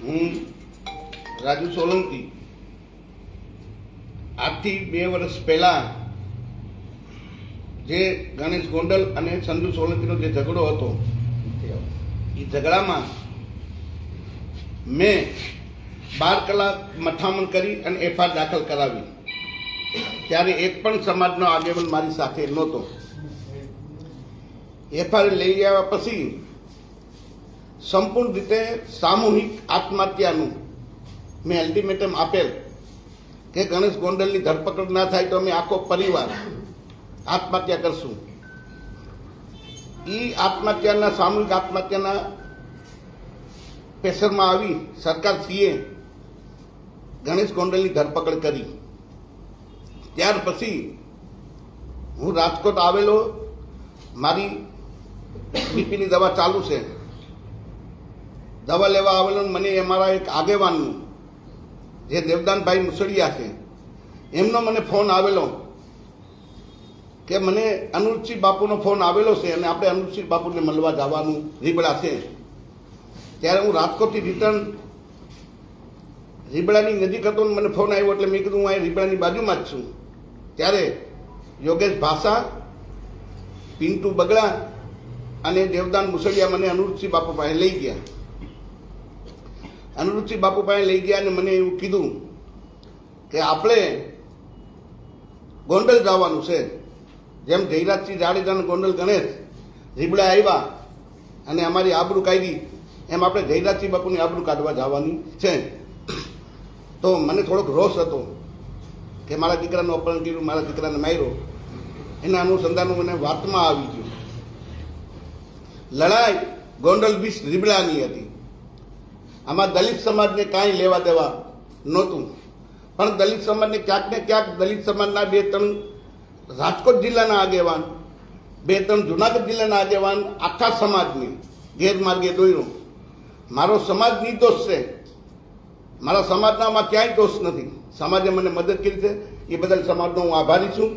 હું રાજુ સોલંકી આજથી 2 વર્ષ પહેલા જે ગણેશ ગોંડલ અને સંજુ સોલંકીનો જે ઝઘડો હતો એ ઝઘડામાં મેં 12 કલાક મથામણ કરી અને એફઆઈઆર દાખલ કરાવી ત્યારે એક પણ સમાજનો આગેવાન મારી સાથે નહોતો. એફઆઈઆર લઈ આવ્યા પછી સંપૂર્ણ રીતે સામૂહિક આત્મહત્યાનું મેં અલ્ટિમેટમ આપેલ કે ગણેશ ગોંડલની ધરપકડ ના થાય તો અમે આખો પરિવાર આત્મહત્યા કરશું. એ આત્મહત્યાના સામૂહિક આત્મહત્યાના પ્રેશરમાં આવી સરકારશ્રીએ ગણેશ ગોંડલની ધરપકડ કરી. ત્યાર પછી હું રાજકોટ આવેલો, મારી બીપીની દવા ચાલુ છે. દવા લેવા આવેલો મને અમારા એક આગેવાનનું જે દેવદાનભાઈ મુસળિયા છે એમનો મને ફોન આવેલો કે મને અનુરૂપસિંહ બાપુનો ફોન આવેલો છે અને આપણે અનુરૂપસિંહ બાપુને મળવા જવાનું રીબડા છે. ત્યારે હું રાજકોટથી રિટર્ન રીબડાની નજીક હતો ને મને ફોન આવ્યો એટલે મેં કીધું હું અહીં રીબડાની બાજુમાં જ છું. ત્યારે યોગેશ ભાષા, પિન્ટુ બગડા અને દેવદાન મુસળિયા મને અનુરૂપસિંહ બાપુ પાસે લઈ ગયા. અનુરૂપસિંહ બાપુ પાસે લઈ ગયા અને મને એવું કીધું કે આપણે ગોંડલ જવાનું છે. જેમ જયરાજસિંહ જાડેજા ગોંડલ ગણેશ રીબડા આવ્યા અને અમારી આબરૂ કાઢી એમ આપણે જયરાજસિંહ બાપુની આબરૂ કાઢવા જવાની છે. તો મને થોડોક રોષ હતો કે મારા દીકરાનું અપહરણ કર્યું, મારા દીકરાને માર્યો. એના અનુસંધાનું મને વાતમાં આવી ગયું. લડાઈ ગોંડલ બીચ રીબડાની હતી. આમાં દલિત સમાજને કાંઈ લેવા દેવા નહોતું, પણ દલિત સમાજને ક્યાંક ને ક્યાંક દલિત સમાજના 2-3 રાજકોટ જિલ્લાના આગેવાન, 2-3 જુનાગઢ જિલ્લાના આગેવાન આખા સમાજને ગેરમાર્ગે દોર્યો. મારો સમાજ નિર્દોષ છે, મારા સમાજનામાં ક્યાંય દોષ નથી. સમાજે મને મદદ કરી છે, એ બદલ સમાજનો હું આભારી છું.